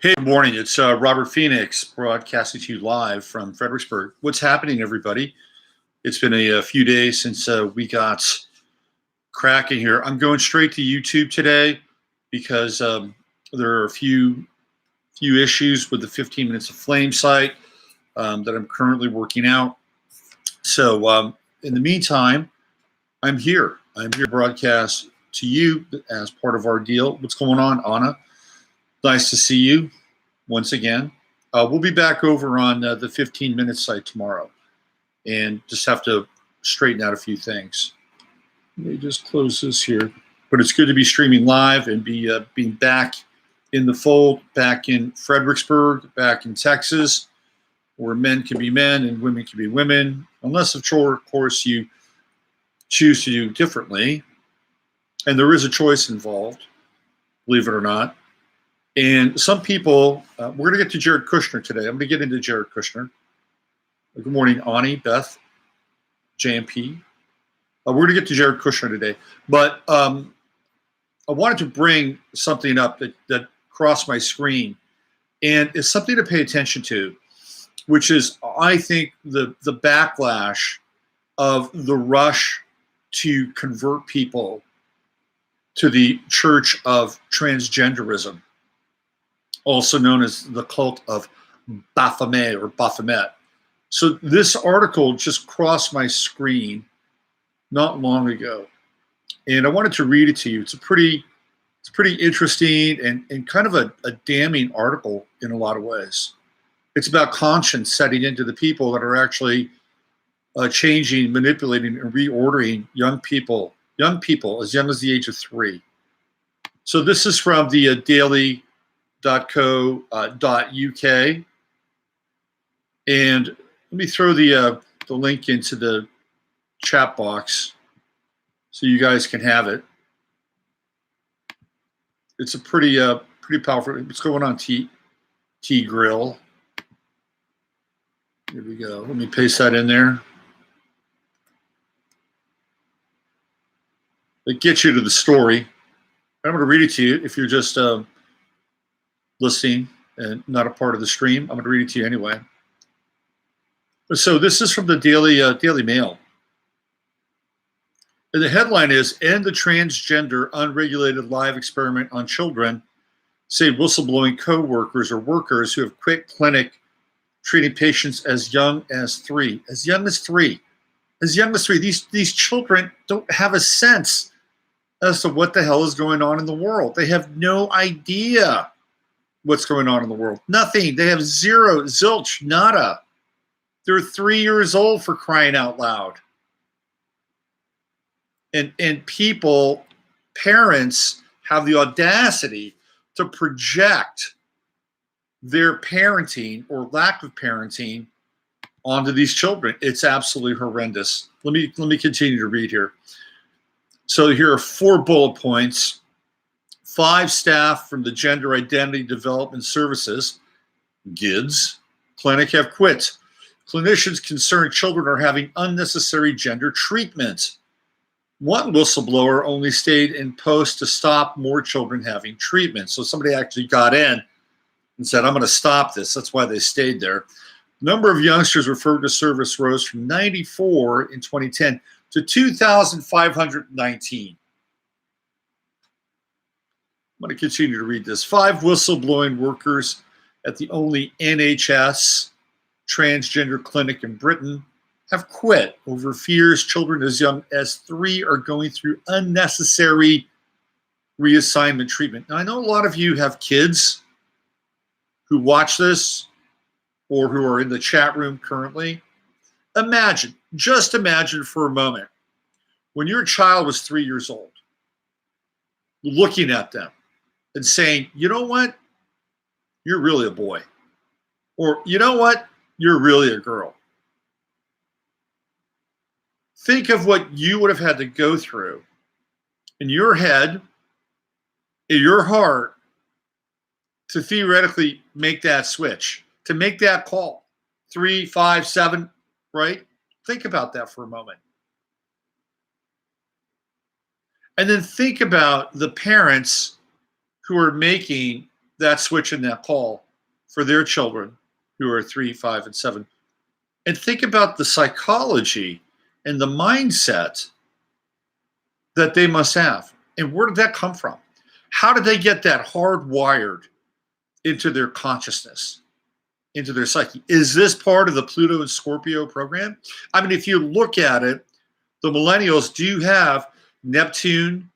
Hey, good morning. It's Robert Phoenix broadcasting to you live from Fredericksburg. What's happening, everybody? It's been a few days since we got cracking here. I'm going straight to YouTube today because there are a few issues with the 15 Minutes of Flame site that I'm currently working out. So in the meantime, I'm here. I'm here to broadcast to you as part of our deal. What's going on, Anna? Nice to see you once again. We'll be back over on the 15 Minutes site tomorrow and just have to straighten out a few things. Let me just close this here. But it's good to be streaming live and being back in the fold, back in Fredericksburg, back in Texas, where men can be men and women can be women, unless, of course, you choose to do differently. And there is a choice involved, believe it or not. And some people, we're going to get to Jared Kushner today. I'm going to get into Jared Kushner. Good morning, Ani, Beth, JMP. We're going to get to Jared Kushner today. But I wanted to bring something up that crossed my screen. And it's something to pay attention to, which is, I think, the backlash of the rush to convert people to the Church of Transgenderism, also known as the cult of Baphomet or Baphomet. So this article just crossed my screen not long ago, and I wanted to read it to you. It's pretty interesting and kind of a damning article in a lot of ways. It's about conscience setting into the people that are actually changing, manipulating, and reordering young people as young as the age of 3. So this is from the daily.co.uk, and let me throw the link into the chat box so you guys can have it. It's a pretty powerful. What's going on, T Grill? Here we go. Let me paste that in there. It gets you to the story. I'm going to read it to you if you're just listening and not a part of the stream. I'm going to read it to you anyway. So this is from the Daily Mail. And the headline is, "End the Transgender Unregulated Live Experiment on Children," say whistleblowing co-workers or workers who have quit clinic treating patients as young as 3. As young as 3. As young as 3. These children don't have a sense as to what the hell is going on in the world. They have no idea what's going on in the world. Nothing. They have zero, zilch, nada. They're 3 years old, for crying out loud. And people, parents, have the audacity to project their parenting or lack of parenting onto these children. It's absolutely horrendous. Let me continue to read here. So here are 4 bullet points. 5 staff from the Gender Identity Development Services, GIDS, clinic have quit. Clinicians concerned children are having unnecessary gender treatment. 1 whistleblower only stayed in post to stop more children having treatment. So somebody actually got in and said, I'm going to stop this. That's why they stayed there. Number of youngsters referred to service rose from 94 in 2010 to 2,519. I'm going to continue to read this. 5 whistleblowing workers at the only NHS transgender clinic in Britain have quit over fears children as young as 3 are going through unnecessary reassignment treatment. Now, I know a lot of you have kids who watch this or who are in the chat room currently. Just imagine for a moment, when your child was 3 years old, looking at them and saying, you know what? You're really a boy. Or, you know what? You're really a girl. Think of what you would have had to go through in your head, in your heart, to theoretically make that switch, to make that call. 3, 5, 7, right? Think about that for a moment. And then think about the parents who are making that switch and that call for their children who are 3, 5, and 7. And think about the psychology and the mindset that they must have. And where did that come from? How did they get that hardwired into their consciousness, into their psyche? Is this part of the Pluto and Scorpio program? I mean, if you look at it, the millennials do have Neptune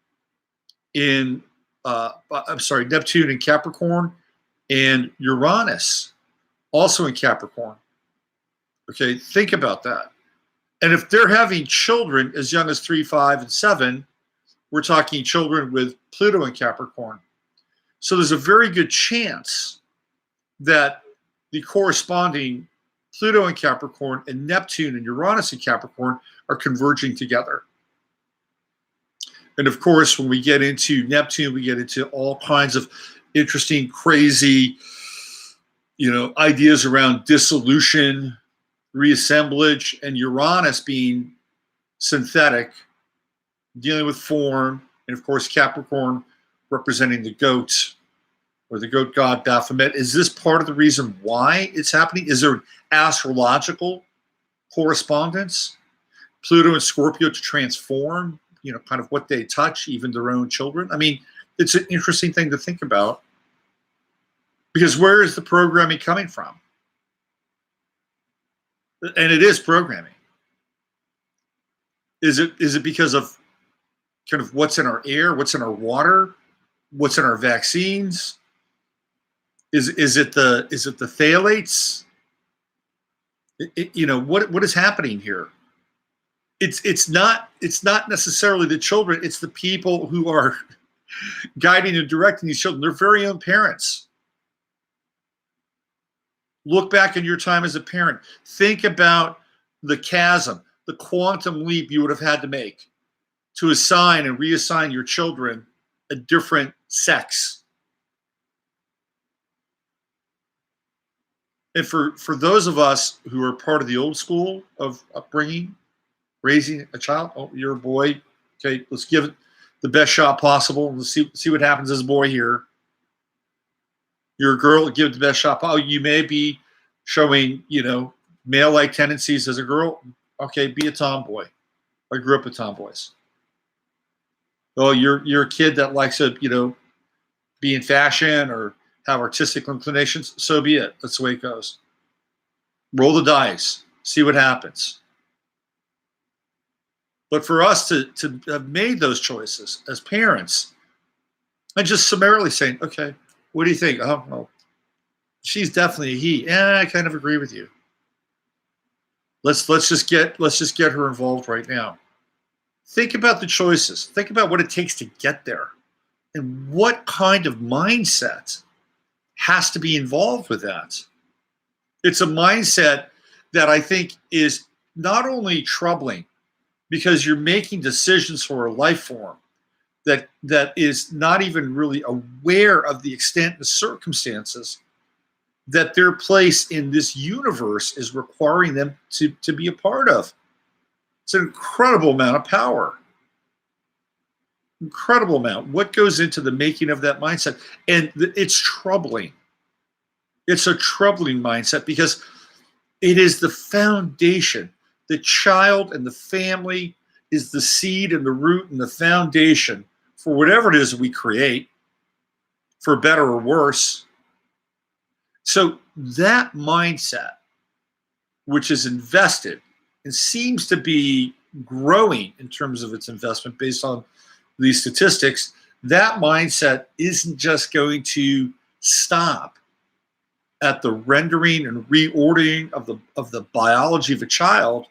in, Neptune in Capricorn and Uranus also in Capricorn. Okay, think about that. And if they're having children as young as 3, 5, and 7, we're talking children with Pluto in Capricorn. So there's a very good chance that the corresponding Pluto in Capricorn and Neptune and Uranus in Capricorn are converging together. And of course, when we get into Neptune, we get into all kinds of interesting, crazy, ideas around dissolution, reassemblage, and Uranus being synthetic, dealing with form, and of course Capricorn representing the goat or the goat god Baphomet. Is this part of the reason why it's happening? Is there astrological correspondence? Pluto and Scorpio to transform, kind of what they touch, even their own children. I mean, it's an interesting thing to think about, because where is the programming coming from? And it is programming. Is it because of kind of what's in our air, what's in our water, what's in our vaccines? Is it the phthalates? What is happening here? It's not necessarily the children. It's the people who are guiding and directing these children. Their very own parents. Look back in your time as a parent. Think about the chasm, the quantum leap you would have had to make to assign and reassign your children a different sex. And for those of us who are part of the old school of upbringing, raising a child, oh, you're a boy, okay, let's give it the best shot possible. Let's see what happens as a boy here. You're a girl, give it the best shot. Oh, you may be showing, male-like tendencies as a girl. Okay, be a tomboy. I grew up with tomboys. Oh, you're a kid that likes to, be in fashion or have artistic inclinations. So be it. That's the way it goes. Roll the dice. See what happens. But for us to have made those choices as parents, and just summarily saying, okay, what do you think? Oh, well, she's definitely a he. I kind of agree with you. Let's just get her involved right now. Think about the choices. Think about what it takes to get there, and what kind of mindset has to be involved with that. It's a mindset that I think is not only troubling because you're making decisions for a life form that is not even really aware of the extent and the circumstances that their place in this universe is requiring them to be a part of. It's an incredible amount of power. Incredible amount. What goes into the making of that mindset? And it's troubling. It's a troubling mindset because it is the foundation. The child and the family is the seed and the root and the foundation for whatever it is we create, for better or worse. So that mindset, which is invested and seems to be growing in terms of its investment based on these statistics, that mindset isn't just going to stop at the rendering and reordering of the biology of a child.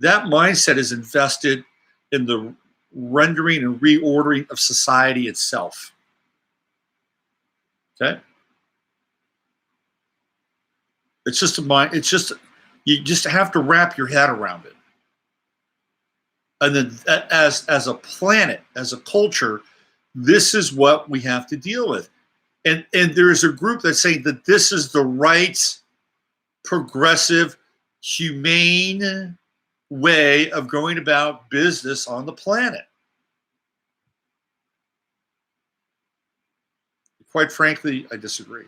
That mindset is invested in the rendering and reordering of society itself. Okay? It's just a mind. It's just, you just have to wrap your head around it. And then as a planet, as a culture, this is what we have to deal with. And there is a group that's saying that this is the right, progressive, humane way of going about business on the planet. Quite frankly, I disagree.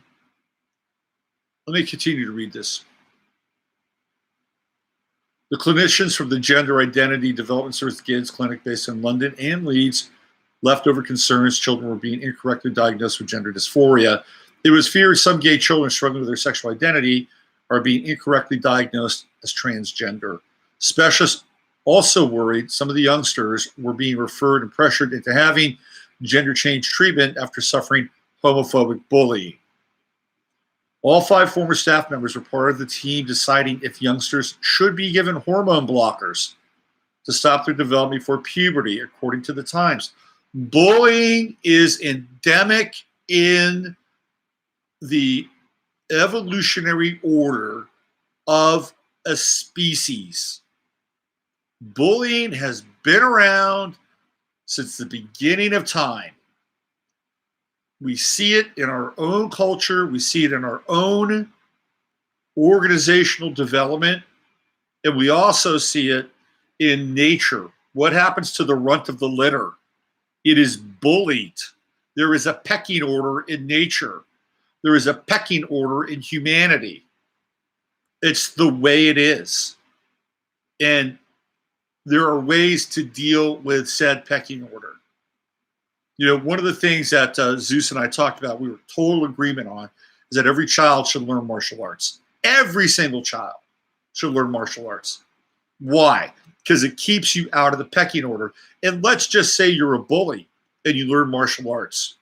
Let me continue to read this. The clinicians from the Gender Identity Development Service GIDS clinic based in London and Leeds left over concerns children were being incorrectly diagnosed with gender dysphoria. It was feared some gay children struggling with their sexual identity are being incorrectly diagnosed as transgender. Specialists also worried some of the youngsters were being referred and pressured into having gender change treatment after suffering homophobic bullying. All 5 former staff members were part of the team deciding if youngsters should be given hormone blockers to stop their development before puberty, according to the Times. Bullying is endemic in the evolutionary order of a species. Bullying has been around since the beginning of time. We see it in our own culture. We see it in our own organizational development. And we also see it in nature. What happens to the runt of the litter? It is bullied. There is a pecking order in nature. There is a pecking order in humanity. It's the way it is. And there are ways to deal with said pecking order. You know, one of the things that Zeus and I talked about, we were total agreement on, is that every child should learn martial arts. Every single child should learn martial arts. Why? Because it keeps you out of the pecking order. And let's just say you're a bully and you learn martial arts.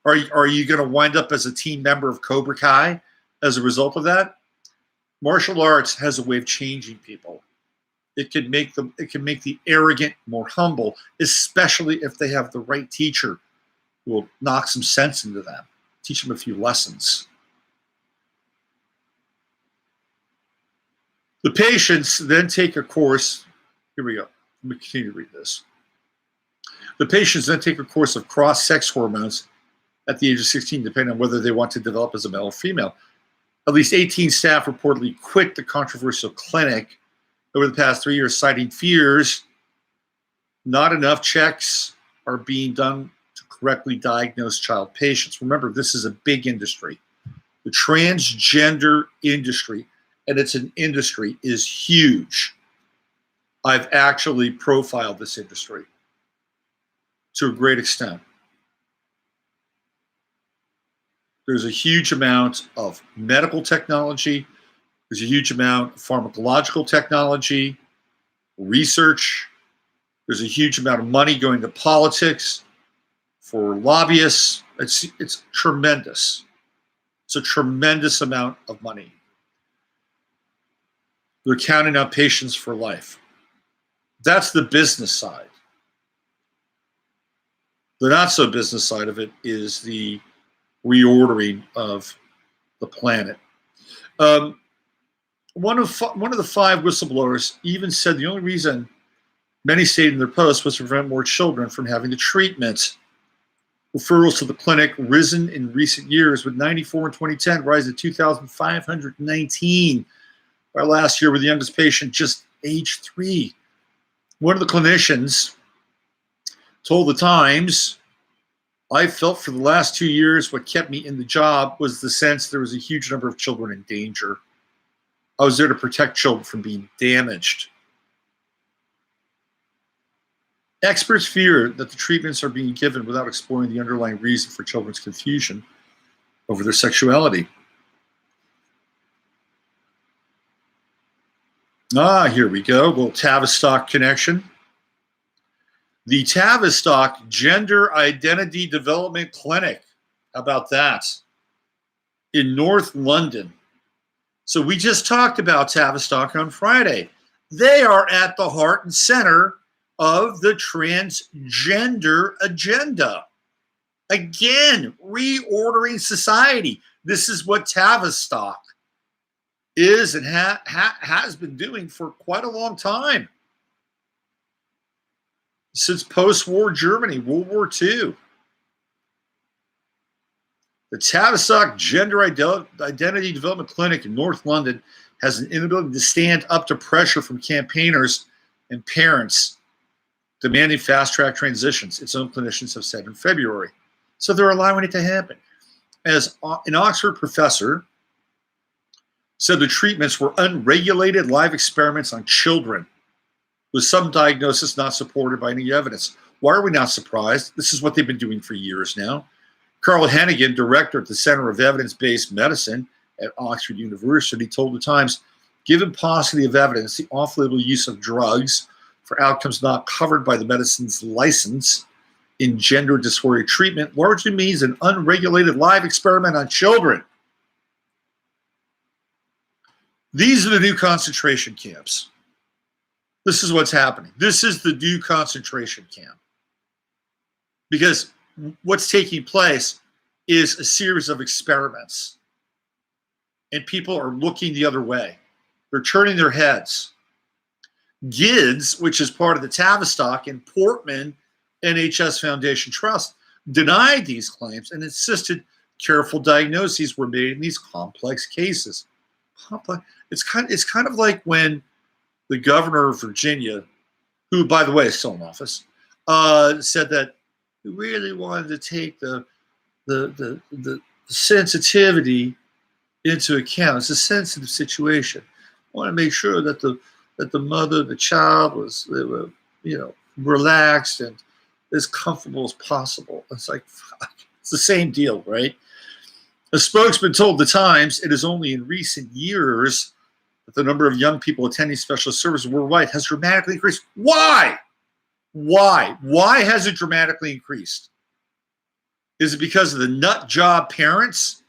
Are you going to wind up as a team member of Cobra Kai as a result of that? Martial arts has a way of changing people. It can make the arrogant more humble, especially if they have the right teacher who will knock some sense into them, teach them a few lessons. The patients then take a course. Here we go. Let me continue to read this. The patients then take a course of cross-sex hormones at the age of 16, depending on whether they want to develop as a male or female. At least 18 staff reportedly quit the controversial clinic over the past 3 years, citing fears not enough checks are being done to correctly diagnose child patients. Remember, this is a big industry. The transgender industry, and it's an industry, is huge. I've actually profiled this industry to a great extent. There's a huge amount of medical technology. There's a huge amount of pharmacological technology, research. There's a huge amount of money going to politics for lobbyists. It's tremendous. It's a tremendous amount of money. They're counting on patients for life. That's the business side. The not so business side of it is the reordering of the planet. One of the 5 whistleblowers even said the only reason many stayed in their posts was to prevent more children from having the treatment. Referrals to the clinic risen in recent years, with 94 in 2010 rising to 2,519 by last year, with the youngest patient just age 3. One of the clinicians told the Times, "I felt for the last 2 years what kept me in the job was the sense there was a huge number of children in danger. I was there to protect children from being damaged." Experts fear that the treatments are being given without exploring the underlying reason for children's confusion over their sexuality. Here we go. A little Tavistock connection. The Tavistock Gender Identity Development Clinic. How about that? In North London. So we just talked about Tavistock on Friday. They are at the heart and center of the transgender agenda. Again, reordering society. This is what Tavistock is and has been doing for quite a long time. Since post-war Germany, World War II. The Tavistock Gender Identity Development Clinic in North London has an inability to stand up to pressure from campaigners and parents demanding fast-track transitions, its own clinicians have said in February. So they're allowing it to happen. as an Oxford professor said the treatments were unregulated live experiments on children with some diagnosis not supported by any evidence. Why are we not surprised? This is what they've been doing for years now. Carl Hennigan, director at the Center of Evidence-Based Medicine at Oxford University, told the Times, given paucity of evidence, the off-label use of drugs for outcomes not covered by the medicine's license in gender dysphoria treatment largely means an unregulated live experiment on children. These are the new concentration camps. This is what's happening. This is the new concentration camp. Because what's taking place is a series of experiments. And people are looking the other way. They're turning their heads. GIDS, which is part of the Tavistock and Portman NHS Foundation Trust, denied these claims and insisted careful diagnoses were made in these complex cases. It's kind of like when the governor of Virginia, who, by the way, is still in office, said that he really wanted to take the sensitivity into account. It's a sensitive situation. I want to make sure that the mother, the child was, relaxed and as comfortable as possible. It's like, fuck. It's the same deal, right? A spokesman told the Times it is only in recent years that the number of young people attending specialist services worldwide has dramatically increased. Why? Why has it dramatically increased? Is it because of the nut job parents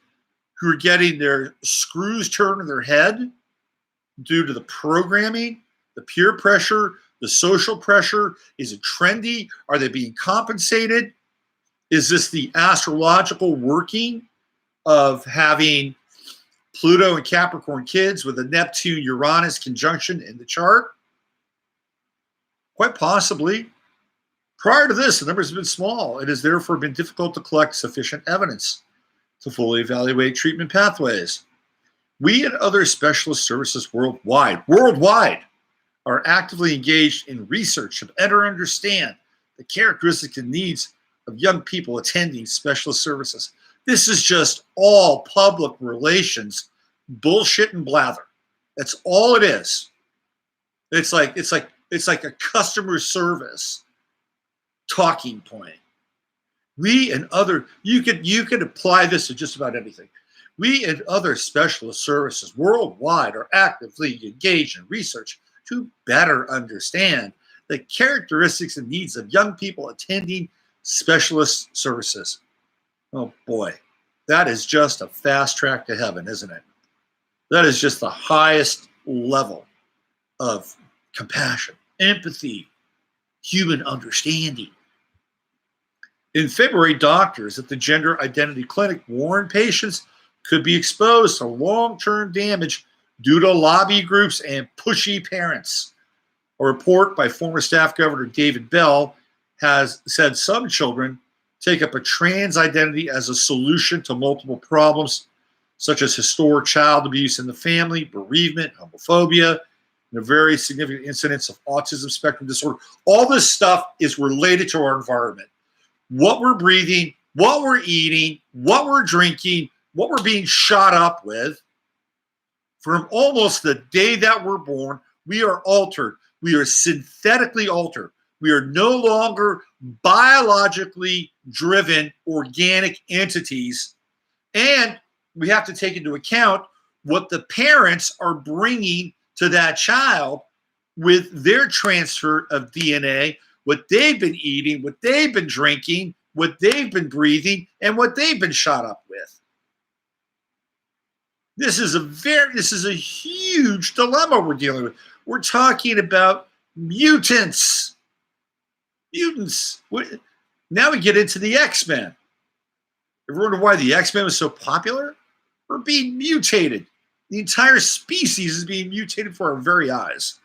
who are getting their screws turned in their head due to the programming, the peer pressure, the social pressure? Is it trendy? Are they being compensated? Is this the astrological working of having Pluto and Capricorn kids with a Neptune-Uranus conjunction in the chart? Quite possibly. Prior to this, the numbers have been small. It has therefore been difficult to collect sufficient evidence to fully evaluate treatment pathways. We and other specialist services worldwide are actively engaged in research to better understand the characteristics and needs of young people attending specialist services. This is just all public relations bullshit and blather. That's all it is. It's like a customer service talking point. We and other, you could apply this to just about anything. We and other specialist services worldwide are actively engaged in research to better understand the characteristics and needs of young people attending specialist services. Oh boy, that is just a fast track to heaven, isn't it? That is just the highest level of compassion, empathy, human understanding. In February, doctors at the Gender Identity Clinic warned patients could be exposed to long-term damage due to lobby groups and pushy parents. A report by former staff governor David Bell has said some children take up a trans identity as a solution to multiple problems, such as historic child abuse in the family, bereavement, homophobia, and a very significant incidence of autism spectrum disorder. All this stuff is related to our environment. What we're breathing, what we're eating, what we're drinking, what we're being shot up with. From almost the day that we're born, we are altered. We are synthetically altered. We are no longer biologically driven organic entities. And we have to take into account what the parents are bringing to that child with their transfer of DNA, what they've been eating, what they've been drinking, what they've been breathing, and what they've been shot up with. This is a huge dilemma we're dealing with. We're talking about mutants. Now we get into the X-Men. Ever wonder why the X-Men was so popular? We're being mutated. The entire species is being mutated for our very eyes.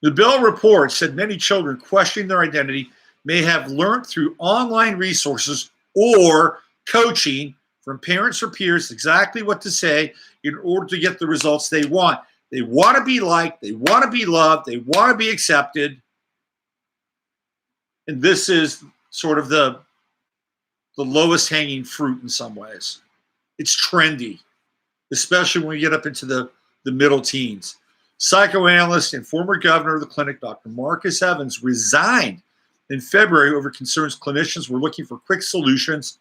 The Bell report said many children questioning their identity may have learned through online resources or coaching from parents or peers exactly what to say in order to get the results they want. They want to be liked, they want to be loved, they want to be accepted. And this is sort of the the lowest hanging fruit in some ways. It's trendy, especially when we get up into the middle teens. Psychoanalyst and former governor of the clinic, Dr. Marcus Evans, resigned in February over concerns clinicians were looking for quick solutions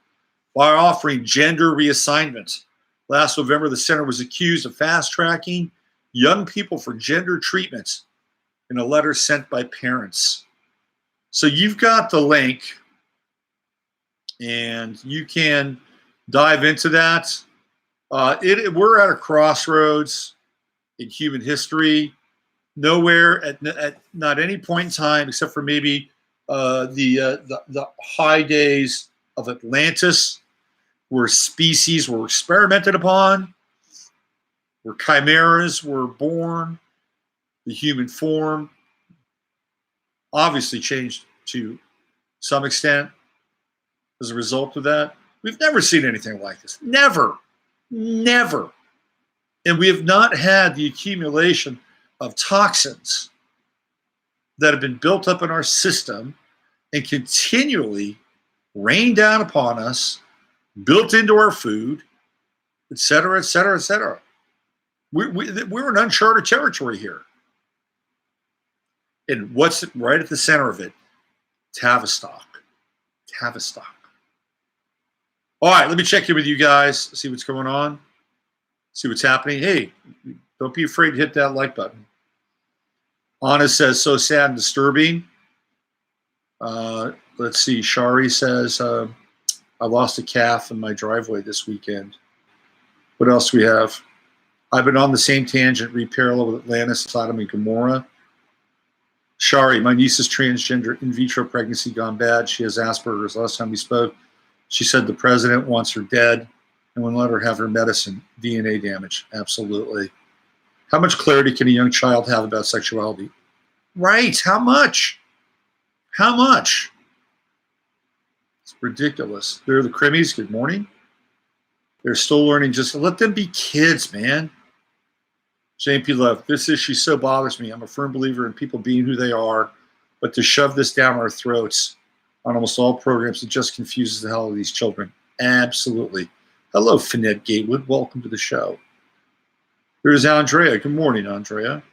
by offering gender reassignment. Last November, the center was accused of fast-tracking young people for gender treatments in a letter sent by parents. So you've got the link, and you can dive into that. We're at a crossroads in human history. Nowhere at not any point in time, except for maybe the high days of Atlantis, where species were experimented upon, where chimeras were born, the human form obviously changed to some extent as a result of that. We've never seen anything like this. Never. Never. And we have not had the accumulation of toxins that have been built up in our system and continually rain down upon us, built into our food, et cetera, et cetera, et cetera. We're in uncharted territory here. And what's right at the center of it? Tavistock. Tavistock. All right, let me check in with you guys, see what's going on, see what's happening. Hey, don't be afraid to hit that like button. Anna says, so sad and disturbing. Let's see. Shari says, I lost a calf in my driveway this weekend. What else do we have? I've been on the same tangent, read parallel with Atlantis, Sodom, and Gomorrah. Shari, my niece is transgender, in vitro pregnancy gone bad. She has Asperger's. Last time we spoke, she said the president wants her dead and wouldn't let her have her medicine. DNA damage. Absolutely. How much clarity can a young child have about sexuality? Right. How much? How much? It's ridiculous. They're the Crimmies. Good morning. They're still learning. Just let them be kids, man. JP Love, this issue so bothers me. I'm a firm believer in people being who they are, but to shove this down our throats on almost all programs, it just confuses the hell out of these children. Absolutely. Hello, Finette Gatewood. Welcome to the show. Here's Andrea. Good morning, Andrea.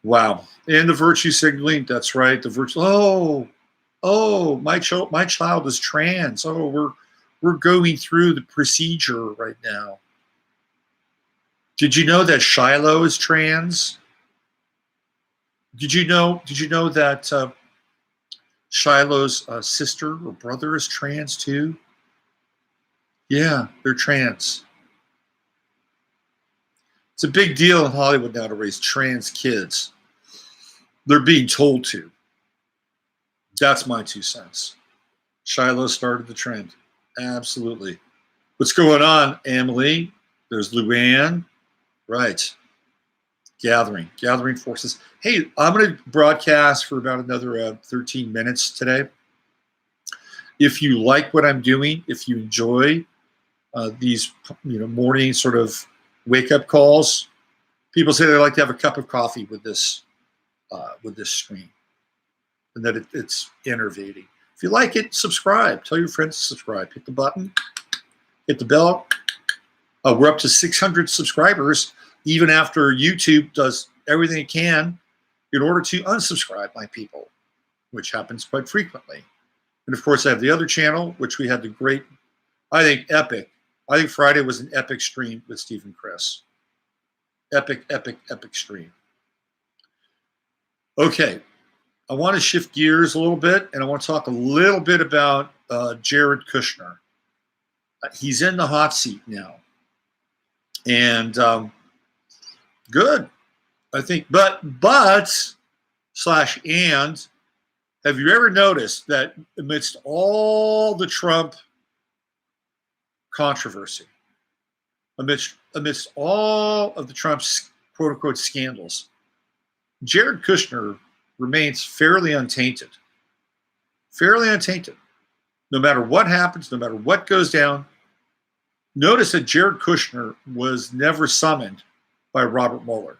Wow. And the virtue signaling. That's right. The virtue. My child is trans. Oh, we're going through the procedure right now. Did you know that Shiloh is trans? Did you know that Shiloh's sister or brother is trans too? Yeah, they're trans. It's a big deal in Hollywood now to raise trans kids. They're being told to. That's my 2 cents. Shiloh started the trend. Absolutely. What's going on, Emily? There's Luann. Right. Gathering forces. Hey, I'm going to broadcast for about another 13 minutes today. If you like what I'm doing, if you enjoy these morning sort of wake-up calls, people say they like to have a cup of coffee with this stream, and that it's innervating. If you like it, subscribe. Tell your friends to subscribe. Hit the button. Hit the bell. We're up to 600 subscribers, even after YouTube does everything it can in order to unsubscribe my people, which happens quite frequently. And of course, I have the other channel, which we had the great, I think Friday was an epic stream with Steve and Chris. Epic stream. Okay, I want to shift gears a little bit, and I want to talk a little bit about Jared Kushner. He's in the hot seat now. And good, I think. But have you ever noticed that amidst all the Trump controversy, amidst all of the Trump's quote unquote scandals, Jared Kushner remains fairly untainted. Fairly untainted. No matter what happens, no matter what goes down. Notice that Jared Kushner was never summoned by Robert Mueller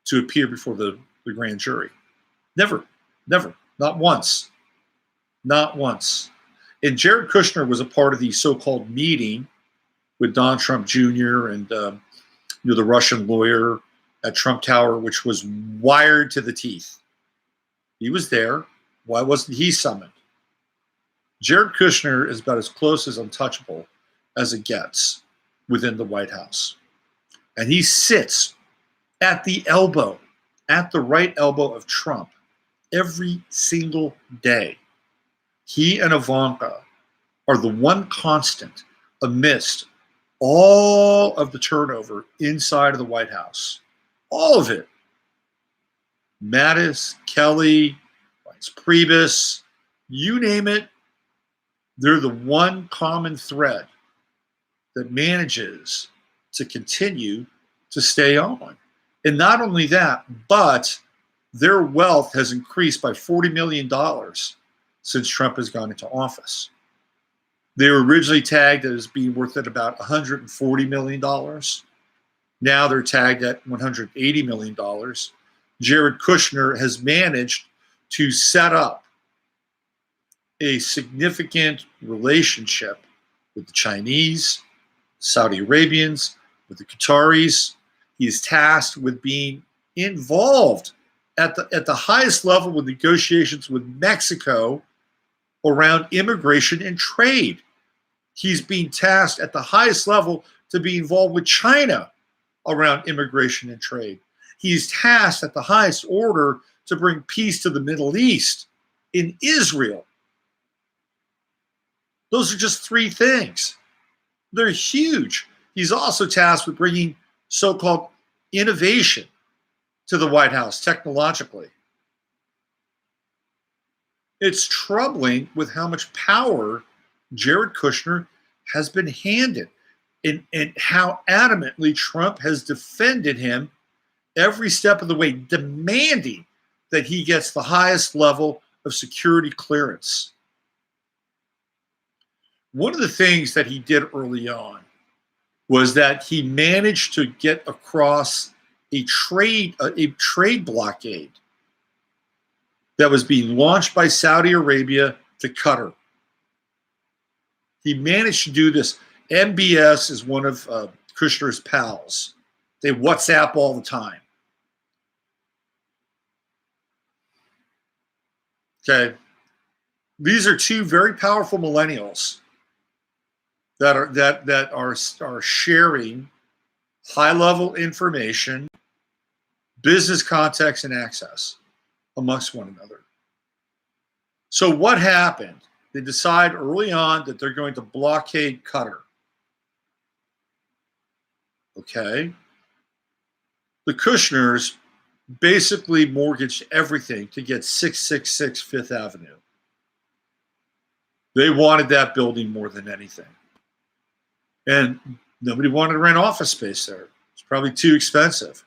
to appear before the grand jury. Never. Not once. Not once. And Jared Kushner was a part of the so-called meeting with Don Trump Jr. and the Russian lawyer at Trump Tower, which was wired to the teeth. He was there. Why wasn't he summoned? Jared Kushner is about as close as untouchable as it gets within the White House. And he sits at the right elbow of Trump every single day. He and Ivanka are the one constant amidst all of the turnover inside of the White House. All of it. Mattis, Kelly, Vice Priebus, you name it, they're the one common thread that manages to continue to stay on. And not only that, but their wealth has increased by $40 million since Trump has gone into office. They were originally tagged as being worth at about $140 million. Now they're tagged at $180 million. Jared Kushner has managed to set up a significant relationship with the Chinese, Saudi Arabians, with the Qataris. He is tasked with being involved at the highest level with negotiations with Mexico around immigration and trade. He's being tasked at the highest level to be involved with China around immigration and trade. He's tasked at the highest order to bring peace to the Middle East, in Israel. Those are just three things. They're huge. He's also tasked with bringing so-called innovation to the White House technologically. It's troubling with how much power Jared Kushner has been handed and how adamantly Trump has defended him every step of the way, demanding that he gets the highest level of security clearance. One of the things that he did early on was that he managed to get across a trade blockade that was being launched by Saudi Arabia to Qatar. He managed to do this. MBS is one of Kushner's pals. They WhatsApp all the time. Okay. These are two very powerful millennials that are sharing high-level information, business context, and access amongst one another. So what happened? They decide early on that they're going to blockade Qatar. Okay. The Kushners basically mortgaged everything to get 666 Fifth Avenue. They wanted that building more than anything. And nobody wanted to rent office space there. It's probably too expensive.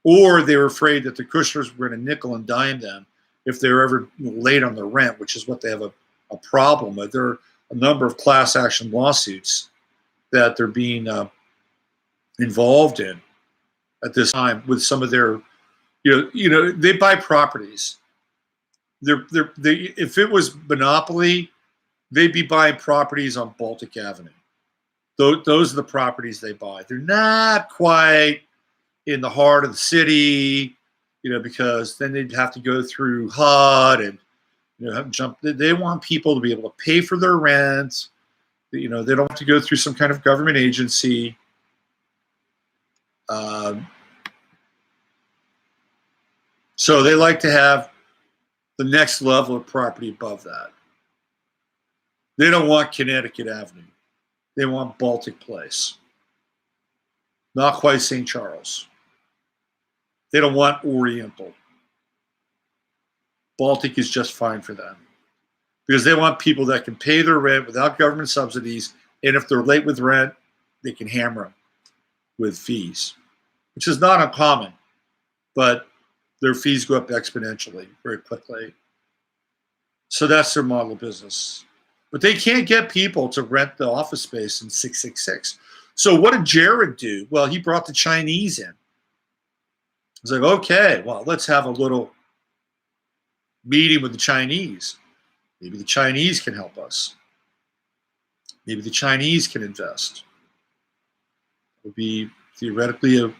Or they were afraid that the Kushners were going to nickel and dime them if they were ever late on their rent, which is what they have a problem with. There are a number of class action lawsuits that they're being involved in at this time with some of their, they buy properties. If it was monopoly, they'd be buying properties on Baltic Avenue. Those are the properties they buy. They're not quite in the heart of the city, because then they'd have to go through HUD and have to jump. They want people to be able to pay for their rent. They don't have to go through some kind of government agency. So they like to have the next level of property above that. They don't want Connecticut Avenue. They want Baltic Place. Not quite St. Charles. They don't want Oriental. Baltic is just fine for them. Because they want people that can pay their rent without government subsidies, and if they're late with rent, they can hammer them with fees, which is not uncommon, but their fees go up exponentially very quickly. So that's their model of business. But they can't get people to rent the office space in 666. So what did Jared do? Well, he brought the Chinese in. He's like, okay, well, let's have a little meeting with the Chinese. Maybe the Chinese can help us. Maybe the Chinese can invest. It would be theoretically a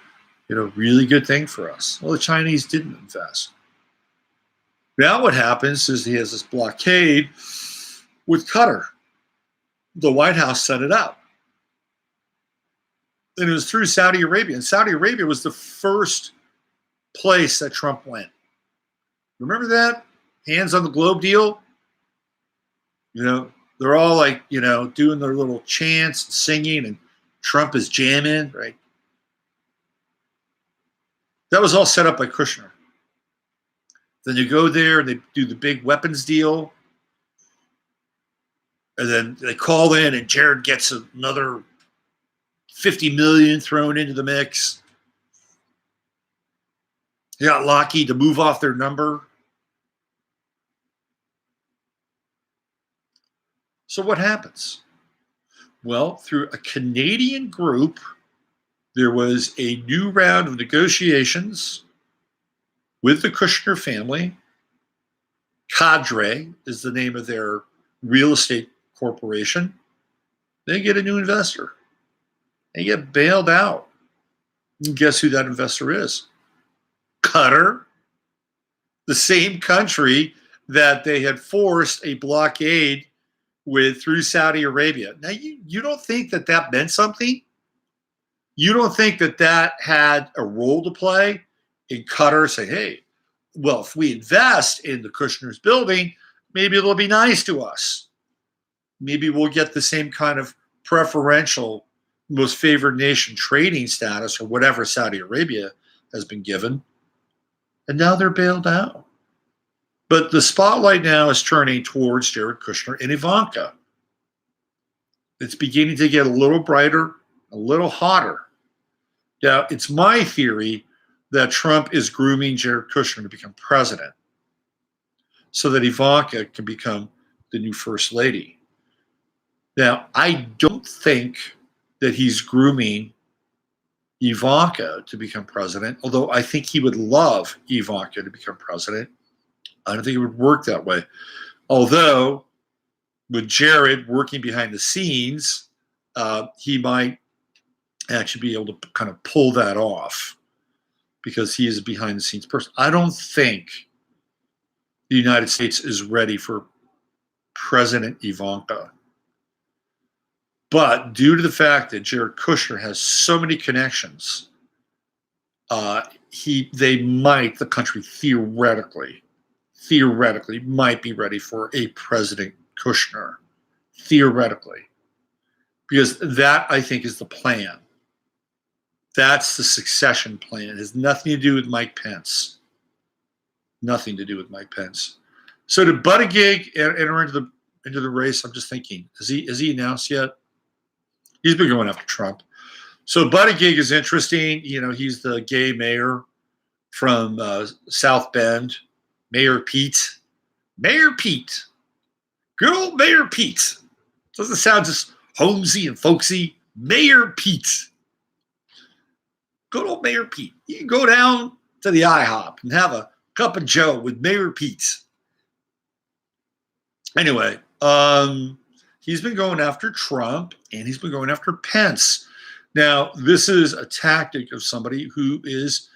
really good thing for us. Well, the Chinese didn't invest. Now what happens is he has this blockade with Qatar. The White House set it up. And it was through Saudi Arabia. And Saudi Arabia was the first place that Trump went. Remember that? Hands on the globe deal? They're all like, doing their little chants and singing, and Trump is jamming, right? That was all set up by Kushner. Then you go there and they do the big weapons deal. And then they call in and Jared gets another $50 million thrown into the mix. They got Lockheed to move off their number. So what happens? Well, through a Canadian group, there was a new round of negotiations with the Kushner family. Cadre is the name of their real estate corporation. They get a new investor. They get bailed out. And guess who that investor is? Qatar, the same country that they had forced a blockade with through Saudi Arabia. Now, you don't think that meant something? You don't think that had a role to play in Qatar saying, hey, well, if we invest in the Kushner's building, maybe it'll be nice to us. Maybe we'll get the same kind of preferential, most favored nation trading status or whatever Saudi Arabia has been given. And now they're bailed out. But the spotlight now is turning towards Jared Kushner and Ivanka. It's beginning to get a little brighter, a little hotter. Now, it's my theory that Trump is grooming Jared Kushner to become president so that Ivanka can become the new first lady. Now, I don't think that he's grooming Ivanka to become president, although I think he would love Ivanka to become president. I don't think it would work that way. Although, with Jared working behind the scenes, he might actually be able to kind of pull that off because he is a behind-the-scenes person. I don't think the United States is ready for President Ivanka. But due to the fact that Jared Kushner has so many connections, the country theoretically might be ready for a President Kushner. Theoretically. Because that, I think, is the plan. That's the succession plan. It has nothing to do with Mike Pence. Nothing to do with Mike Pence. So did Buttigieg enter into the race? I'm just thinking, is he announced yet? He's been going after Trump. So Buttigieg is interesting. He's the gay mayor from South Bend. Mayor Pete. Mayor Pete. Good old Mayor Pete. Doesn't sound just homesy and folksy. Mayor Pete. Good old Mayor Pete. You can go down to the IHOP and have a cup of Joe with Mayor Pete. Anyway, he's been going after Trump and he's been going after Pence. Now, this is a tactic of somebody who is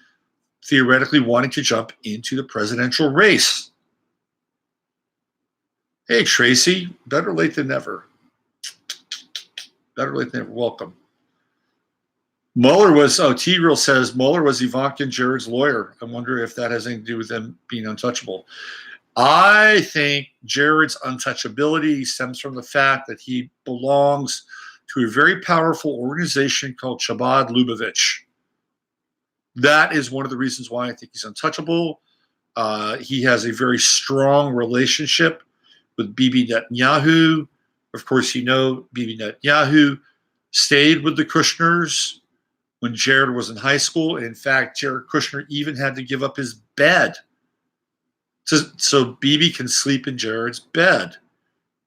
theoretically wanting to jump into the presidential race. Hey, Tracy, better late than never. Better late than never. Welcome. T-Real says Mueller was Ivanka and Jared's lawyer. I wonder if that has anything to do with them being untouchable. I think Jared's untouchability stems from the fact that he belongs to a very powerful organization called Chabad Lubavitch. That is one of the reasons why I think he's untouchable. He has a very strong relationship with Bibi Netanyahu. Of course, Bibi Netanyahu stayed with the Kushners when Jared was in high school. And in fact, Jared Kushner even had to give up his bed so Bibi can sleep in Jared's bed.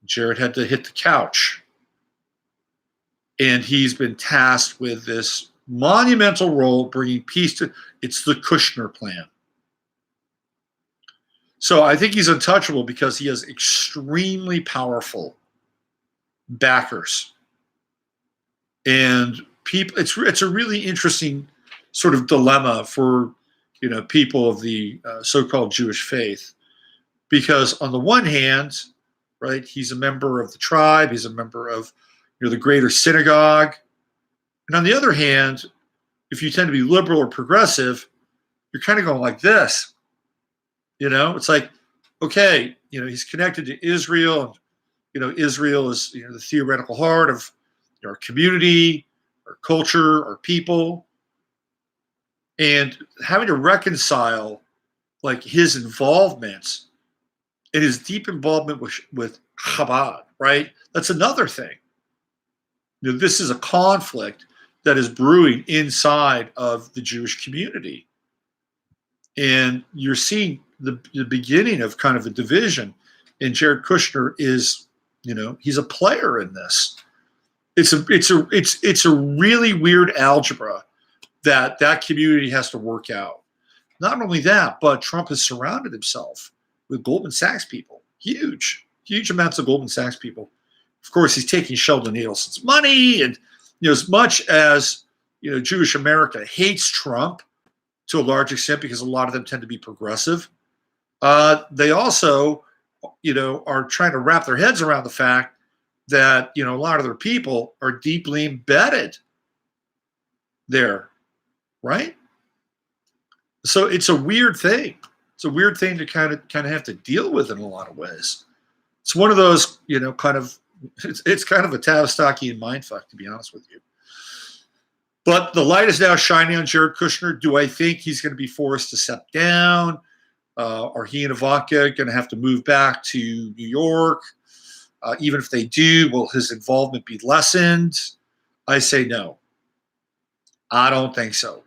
Jared had to hit the couch. And he's been tasked with this monumental role bringing peace to it's the Kushner plan. So I think he's untouchable because he has extremely powerful backers. And people, it's a really interesting sort of dilemma for people of the so-called Jewish faith, because on the one hand, right, he's a member of the tribe, he's a member of the greater synagogue, and on the other hand, if you tend to be liberal or progressive, you're kind of going like this. It's like, okay, he's connected to Israel, and Israel is the theoretical heart of our community, our culture, our people, and having to reconcile like his involvement and his deep involvement with Chabad, right? That's another thing. This is a conflict that is brewing inside of the Jewish community. And you're seeing the beginning of kind of a division. And Jared Kushner is, he's a player in this. It's a really weird algebra that community has to work out. Not only that, but Trump has surrounded himself with Goldman Sachs people, huge amounts of Goldman Sachs people. Of course, he's taking Sheldon Adelson's money, and as much as Jewish America hates Trump to a large extent because a lot of them tend to be progressive, they also are trying to wrap their heads around the fact that a lot of their people are deeply embedded there, right? So it's a weird thing. It's a weird thing to kind of have to deal with in a lot of ways. It's one of those, it's kind of a Tavistockian mindfuck, to be honest with you. But the light is now shining on Jared Kushner. Do I think he's going to be forced to step down? Are he and Ivanka going to have to move back to New York? Even if they do, will his involvement be lessened? I say no. I don't think so.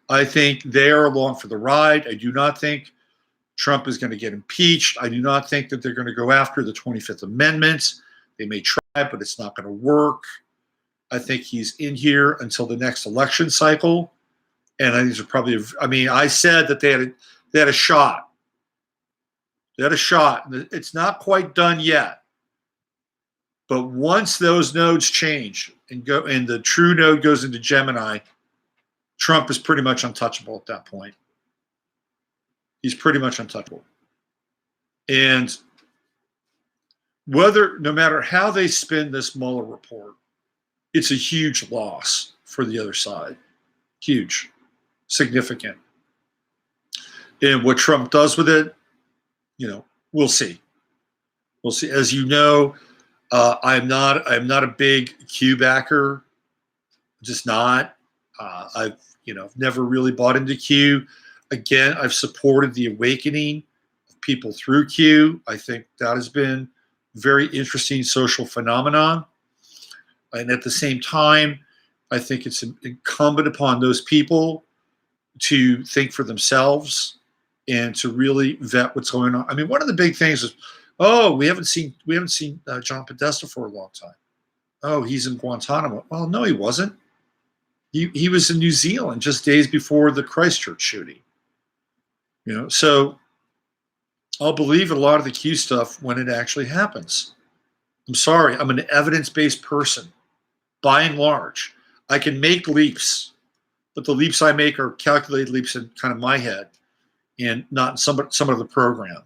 I think they are along for the ride. I do not think Trump is going to get impeached. I do not think that they're going to go after the 25th Amendment. They may try, but it's not going to work. I think he's in here until the next election cycle. And I think these are probably, I said that they had a shot. They had a shot. It's not quite done yet. But once those nodes change and the true node goes into Gemini, Trump is pretty much untouchable at that point. He's pretty much untouchable. And no matter how they spin this Mueller report, it's a huge loss for the other side. Huge, significant. And what Trump does with it, we'll see. We'll see. As you know, I'm not a big Q backer. Just not. I've never really bought into Q. Again, I've supported the awakening of people through Q. I think that has been a very interesting social phenomenon. And at the same time, I think it's incumbent upon those people to think for themselves and to really vet what's going on. One of the big things is, we haven't seen John Podesta for a long time. Oh, he's in Guantanamo. Well, no, he wasn't. He was in New Zealand just days before the Christchurch shooting. So I'll believe a lot of the Q stuff when it actually happens. I'm sorry, I'm an evidence-based person, by and large. I can make leaps, but the leaps I make are calculated leaps in kind of my head and not in some of the program.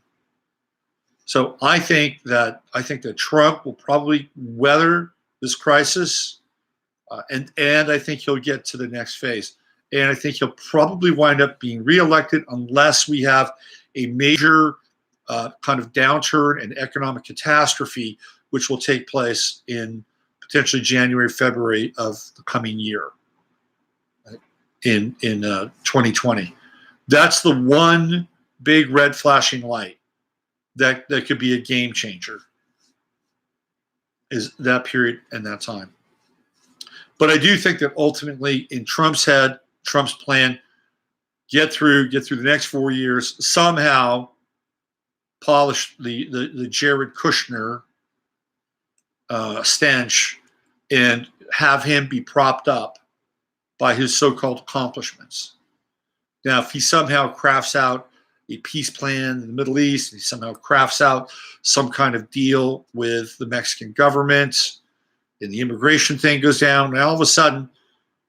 So I think that Trump will probably weather this crisis, and I think he'll get to the next phase. And I think he'll probably wind up being reelected unless we have a major kind of downturn and economic catastrophe, which will take place in potentially January, February of the coming year, in 2020. That's the one big red flashing light that could be a game changer, is that period and that time. But I do think that ultimately in Trump's head, Trump's plan, get through the next 4 years, somehow polish the Jared Kushner stench and have him be propped up by his so-called accomplishments. Now, if he somehow crafts out a peace plan in the Middle East. He somehow crafts out some kind of deal with the Mexican government, and the immigration thing goes down. And all of a sudden,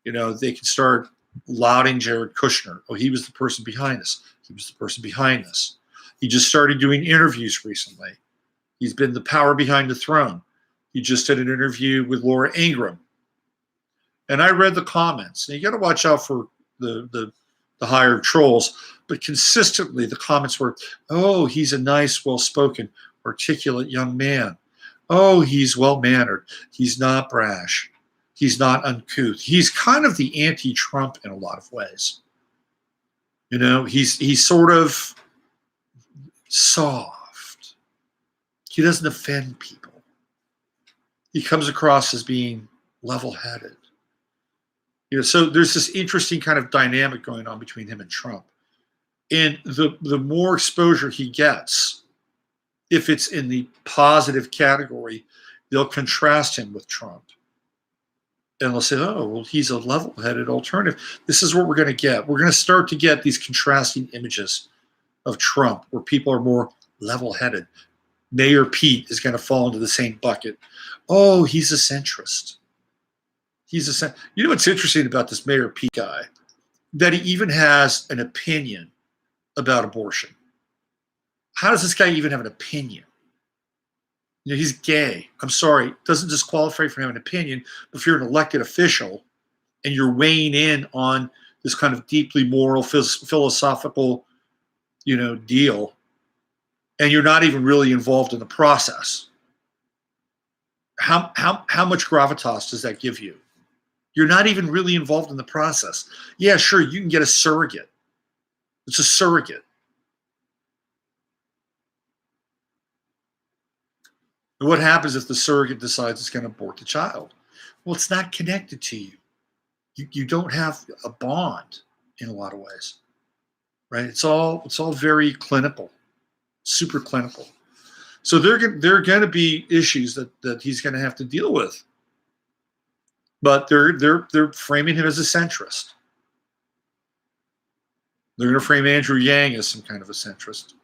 they can start lauding Jared Kushner. Oh, he was the person behind this. He was the person behind this. He just started doing interviews recently. He's been the power behind the throne. He just did an interview with Laura Ingraham. And I read the comments. And you got to watch out for the hired trolls. But consistently, the comments were, oh, he's a nice, well-spoken, articulate young man. Oh, he's well-mannered. He's not brash. He's not uncouth. He's kind of the anti-Trump in a lot of ways. He's sort of soft. He doesn't offend people. He comes across as being level-headed. So there's this interesting kind of dynamic going on between him and Trump. And the more exposure he gets, if it's in the positive category, they'll contrast him with Trump. And they'll say, oh, well, he's a level-headed alternative. This is what we're going to get. We're going to start to get these contrasting images of Trump where people are more level-headed. Mayor Pete is going to fall into the same bucket. Oh, he's a centrist. You know what's interesting about this Mayor Pete guy? That he even has an opinion about abortion. How does this guy even have an opinion? He's gay. I'm sorry. Doesn't disqualify for having an opinion. But if you're an elected official and you're weighing in on this kind of deeply moral, philosophical, deal, and you're not even really involved in the process, how much gravitas does that give you? You're not even really involved in the process. Yeah, sure, you can get a surrogate. It's a surrogate. And what happens if the surrogate decides it's going to abort the child? Well, it's not connected to you. You don't have a bond in a lot of ways, right? It's all very clinical, super clinical. So there are going to be issues that he's going to have to deal with. But they're framing him as a centrist. They're going to frame Andrew Yang as some kind of a centrist.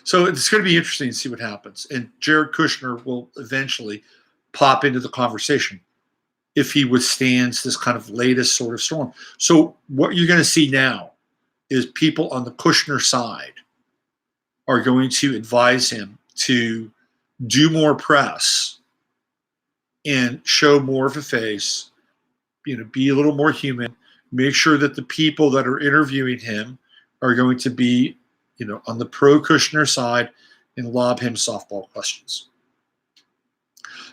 So it's going to be interesting to see what happens. And Jared Kushner will eventually pop into the conversation if he withstands this kind of latest sort of storm. So what you're going to see now is people on the Kushner side are going to advise him to do more press and show more of a face, be a little more human, make sure that the people that are interviewing him are going to be, on the pro-Kushner side and lob him softball questions.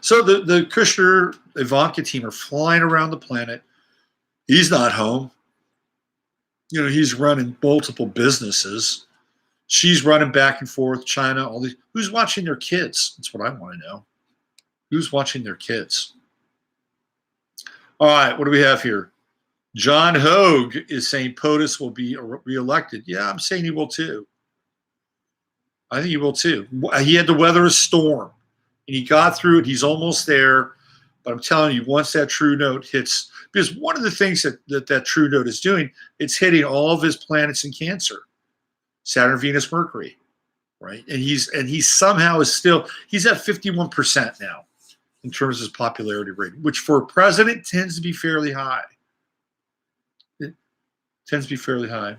So the Kushner Ivanka team are flying around the planet. He's not home. He's running multiple businesses. She's running back and forth, China, all these. Who's watching their kids? That's what I want to know. Who's watching their kids? All right, what do we have here? John Hogue is saying POTUS will be reelected. Yeah, I'm saying he will too. I think he will too. He had to weather a storm, and he got through it. He's almost there. But I'm telling you, once that true note hits, because one of the things that true note is doing, it's hitting all of his planets in Cancer, Saturn, Venus, Mercury, right? And he somehow is still, he's at 51% now in terms of his popularity rating, which for a president tends to be fairly high. It tends to be fairly high.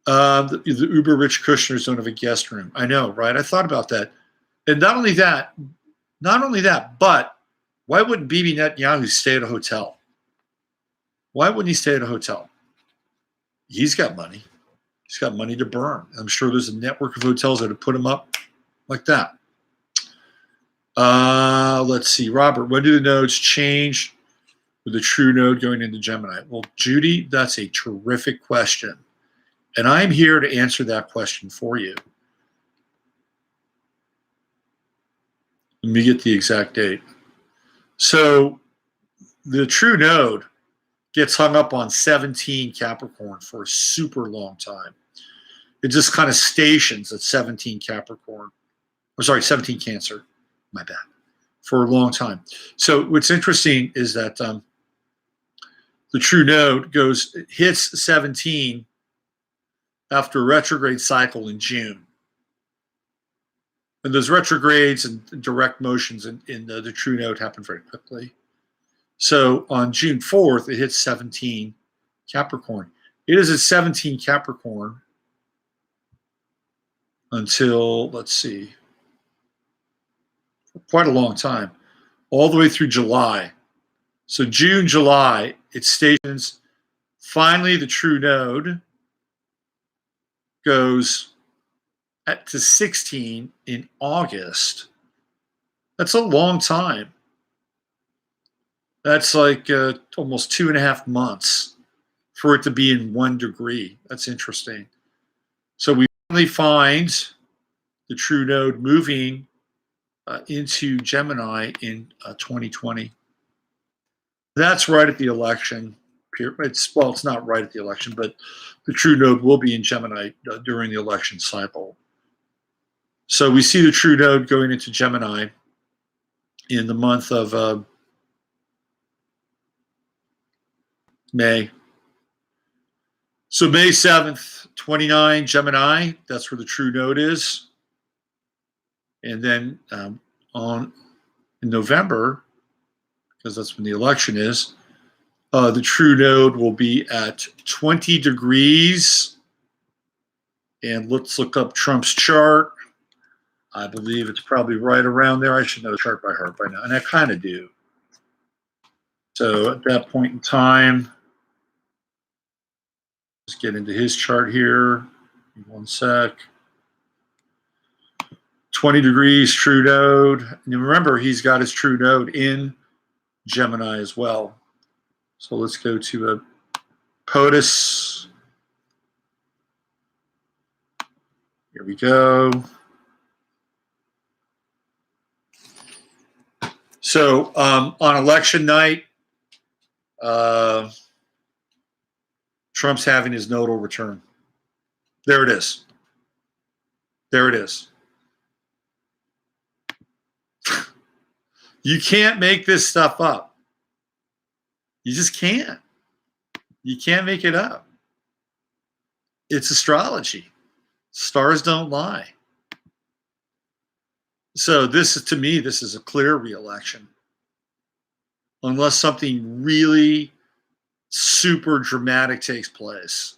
The uber rich Kushners don't have a guest room. I know, right? I thought about that. And not only that, but why wouldn't Bibi Netanyahu stay at a hotel? Why wouldn't he stay at a hotel? He's got money. He's got money to burn. I'm sure there's a network of hotels that would put him up like that. Let's see, Robert, when do the nodes change with the true node going into Gemini? Well, Judy, that's a terrific question. And I'm here to answer that question for you. Let me get the exact date. So the true node gets hung up on 17 Capricorn for a super long time. It just kind of stations at 17 Capricorn. Or sorry, 17 Cancer. My bad. For a long time. So what's interesting is that the true node hits 17 after a retrograde cycle in June. And those retrogrades and direct motions in the true node happen very quickly. So on June 4th, it hits 17 Capricorn. It is at 17 Capricorn until, let's see, quite a long time, all the way through July. So June, July, it stations. Finally, the true node goes to 16 in August. That's a long time. That's like almost 2.5 months for it to be in 1 degree. That's interesting. So we finally find the true node moving into Gemini in 2020. That's right at the election. It's not right at the election, but the true node will be in Gemini during the election cycle. So we see the true node going into Gemini in the month of May. So May 7th, 29, Gemini, that's where the true node is. And then in November, because that's when the election is, the true node will be at 20 degrees. And let's look up Trump's chart. I believe it's probably right around there. I should know the chart by heart by now, and I kind of do. So at that point in time, let's get into his chart here. 1 sec. 20 degrees true node. And remember, he's got his true node in Gemini as well. So let's go to a POTUS. Here we go. So on election night, Trump's having his nodal return. There it is. There it is. You can't make this stuff up. You just can't. You can't make it up. It's astrology. Stars don't lie. So this is, to me, this is a clear re-election. Unless something really super dramatic takes place.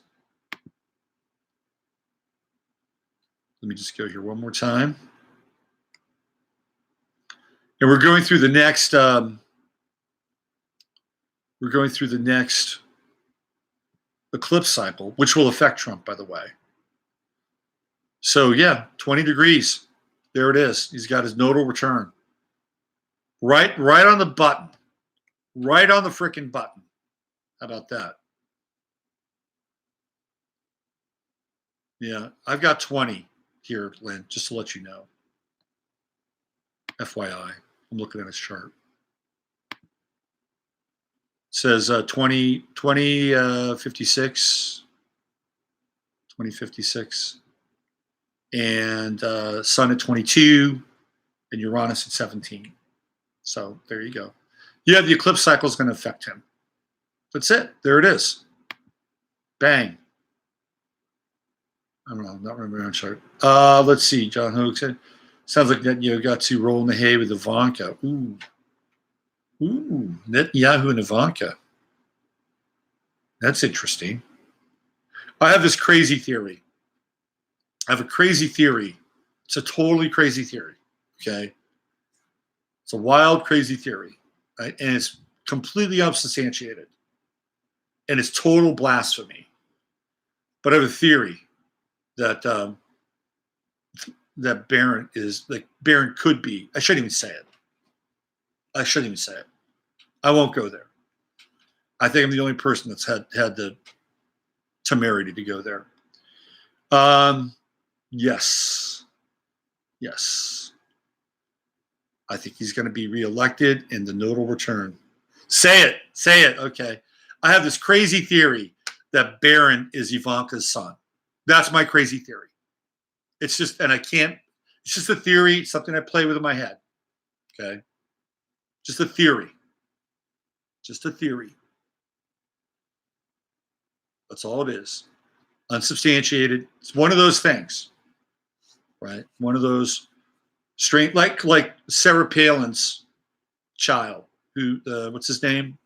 Let me just go here one more time. And we're going through the next eclipse cycle, which will affect Trump, by the way. So yeah, 20 degrees. There it is. He's got his nodal return. Right on the button. Right on the freaking button. How about that? Yeah, I've got 20 here, Lynn, just to let you know. FYI, I'm looking at his chart. It says 2056, and Sun at 22, and Uranus at 17. So there you go. Yeah, the eclipse cycle is going to affect him. That's it. There it is. Bang. I don't know. Not remembering my chart. Let's see. John Hogue said, sounds like Netanyahu got to roll in the hay with Ivanka. Ooh, Netanyahu and Ivanka. That's interesting. I have this crazy theory. I have a crazy theory. It's a totally crazy theory. Okay. It's a wild, crazy theory. Right? And it's completely unsubstantiated. And it's total blasphemy. But I have a theory that that Barron is like Barron could be. I shouldn't even say it. I won't go there. I think I'm the only person that's had the temerity to go there. Yes. I think he's going to be reelected in the nodal return. Say it. Okay. I have this crazy theory that Barron is Ivanka's son. That's my crazy theory. It's just, and I can't, it's just a theory, something I play with in my head. Okay. Just a theory. That's all it is. unsubstantiated. It's one of those things, right? One of those strange, like Sarah Palin's child, who what's his name,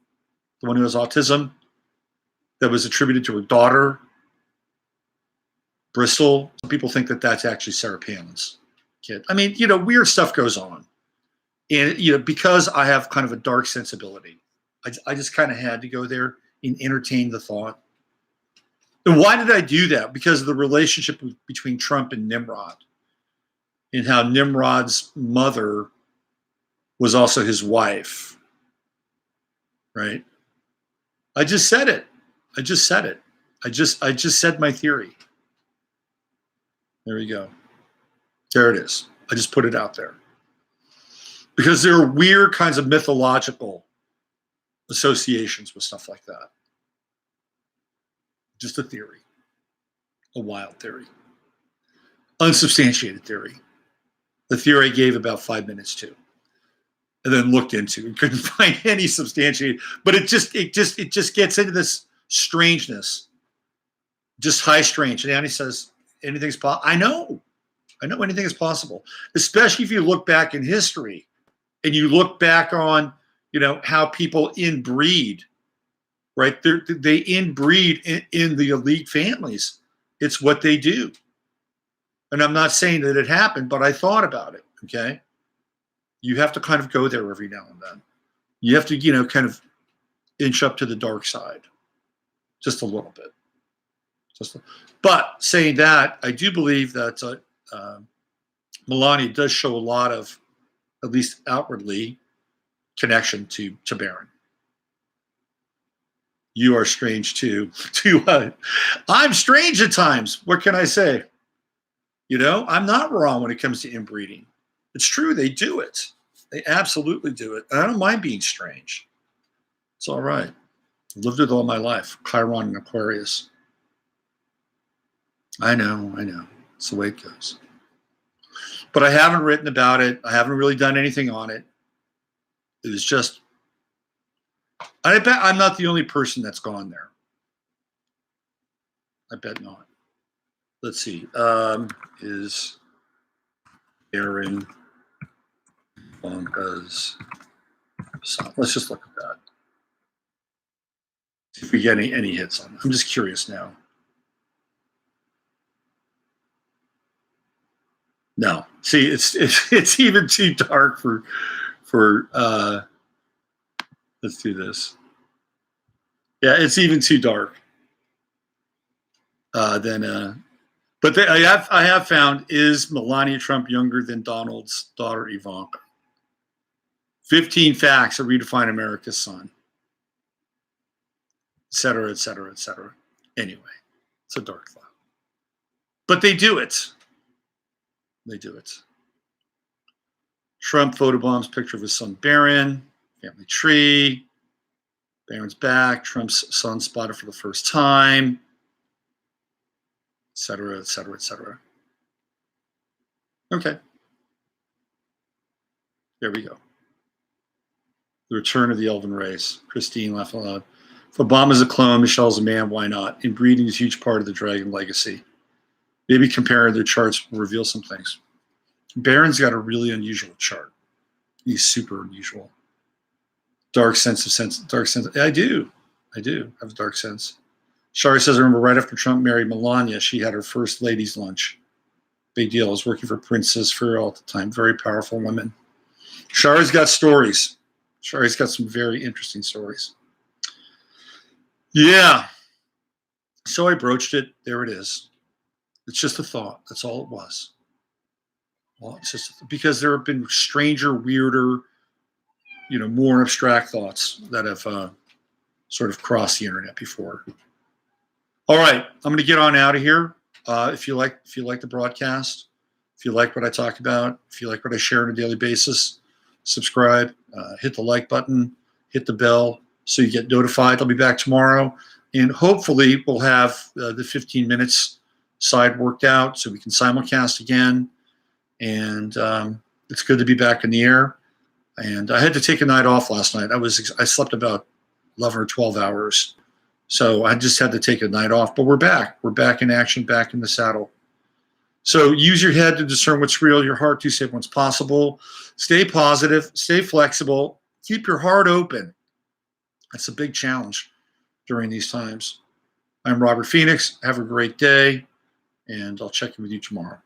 the one who has autism, that was attributed to her daughter, Bristol. Some people think that that's actually Sarah Palin's kid. I mean, weird stuff goes on, and because I have kind of a dark sensibility, I just kind of had to go there and entertain the thought. And why did I do that? Because of the relationship between Trump and Nimrod, and how Nimrod's mother was also his wife, right? I just said it. I just said my theory. There you go. There it is. I just put it out there. Because there are weird kinds of mythological associations with stuff like that. Just a theory. A wild theory. Unsubstantiated theory. The theory I gave about 5 minutes to. And then looked into and couldn't find any substantiated. But it just gets into this strangeness. Just high strange. And Annie says, anything's possible. I know anything is possible. Especially if you look back in history and you look back on, how people inbreed, right? They inbreed in the elite families. It's what they do. And I'm not saying that it happened, but I thought about it, okay? You have to kind of go there every now and then. You have to, kind of inch up to the dark side. Just a little bit. But saying that, I do believe that Melania does show a lot of, at least outwardly, connection to Barron. You are strange too. I'm strange at times. What can I say? I'm not wrong when it comes to inbreeding. It's true. They do it. They absolutely do it. And I don't mind being strange. It's all right. I've lived it all my life. Chiron and Aquarius. I know. It's the way it goes. But I haven't written about it. I haven't really done anything on it. It was just, I bet I'm not the only person that's gone there. I bet not. Let's see. Is Aaron Bonga's son? Let's just look at that. See if we get any hits on it. I'm just curious now. No. See, it's even too dark for let's do this. Yeah, it's even too dark. But I have found, is Melania Trump younger than Donald's daughter Ivanka? 15 facts that redefine America's son. Et cetera, et cetera, et cetera. Anyway, it's a dark thought. But they do it. They do it. Trump photobombs picture of his son Barron, family tree. Barron's back. Trump's son spotted for the first time. Et cetera, et cetera, et cetera. Okay. There we go. The return of the elven race. Christine laughed aloud. If Obama's a clone, Michelle's a man, why not? Inbreeding is a huge part of the Dragon legacy. Maybe comparing their charts will reveal some things. Barron's got a really unusual chart. He's super unusual. Dark sense. I do have a dark sense. Shari says, I remember right after Trump married Melania, she had her first ladies' lunch. Big deal. I was working for Princess Farrell at the time. Very powerful woman. Shari's got stories. Shari's got some very interesting stories. Yeah. So I broached it. There it is. It's just a thought. That's all it was. Well, it's just because there have been stranger, weirder, more abstract thoughts that have sort of crossed the internet before. All right, I'm going to get on out of here. If you like the broadcast, if you like what I talk about, if you like what I share on a daily basis, subscribe, hit the like button, hit the bell so you get notified. I'll be back tomorrow, and hopefully we'll have the 15 minutes side worked out so we can simulcast again. And it's good to be back in the air. And I had to take a night off last night. I slept about 11 or 12 hours. So I just had to take a night off, but we're back. We're back in action, back in the saddle. So use your head to discern what's real, your heart to say what's possible. Stay positive, stay flexible, keep your heart open. That's a big challenge during these times. I'm Robert Phoenix. Have a great day, and I'll check in with you tomorrow.